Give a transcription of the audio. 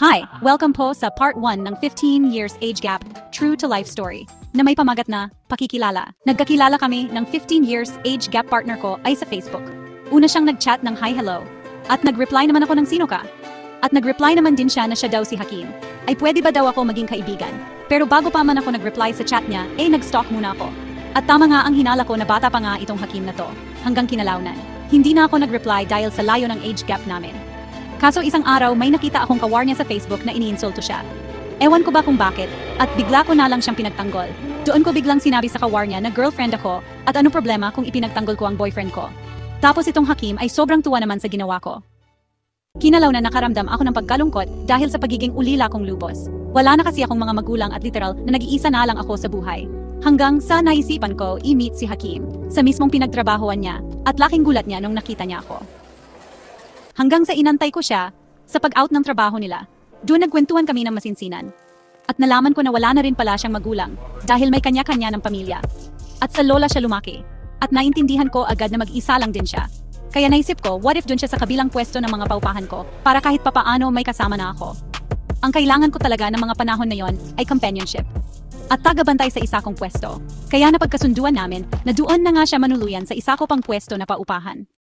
Hi! Welcome po sa part 1 ng 15 years age gap, true to life story, na may pamagat na pakikilala. Nagkakilala kami ng 15 years age gap partner ko ay sa Facebook. Una siyang nag-chat ng hi hello, at nag-reply naman ako ng sino ka. At nag-reply naman din siya na siya daw si Hakim. Ay pwede ba daw ako maging kaibigan? Pero bago pa man ako nag-reply sa chat niya, nag-stalk muna ako. At tama nga ang hinala ko na bata pa nga itong Hakim na to, hanggang kinalaunan. Hindi na ako nag-reply dahil sa layo ng age gap namin. Kaso isang araw may nakita akong kawar niya sa Facebook na iniinsulto siya. Ewan ko ba kung bakit, at bigla ko na lang siyang pinagtanggol. Doon ko biglang sinabi sa kawar niya na girlfriend ako at ano problema kung ipinagtanggol ko ang boyfriend ko. Tapos itong Hakim ay sobrang tuwa naman sa ginawa ko. Kinalaw na nakaramdam ako ng pagkalungkot dahil sa pagiging ulila kong lubos. Wala na kasi akong mga magulang at literal na nag-iisa na lang ako sa buhay. Hanggang sa naisipan ko i-meet si Hakim sa mismong pinagtrabahoan niya at laking gulat niya nung nakita niya ako. Hanggang sa inantay ko siya sa pag-out ng trabaho nila. Doon nagkwentuhan kami ng masinsinan. At nalaman ko na wala na rin pala siyang magulang dahil may kanya-kanya ng pamilya. At sa lola siya lumaki. At naintindihan ko agad na mag-isa lang din siya. Kaya naisip ko, what if doon siya sa kabilang pwesto ng mga paupahan ko para kahit papaano may kasama na ako. Ang kailangan ko talaga ng mga panahon na yon ay companionship. At tagabantay sa isa kong pwesto. Kaya napagkasunduan namin na doon na nga siya manuluyan sa isa ko pang pwesto na paupahan.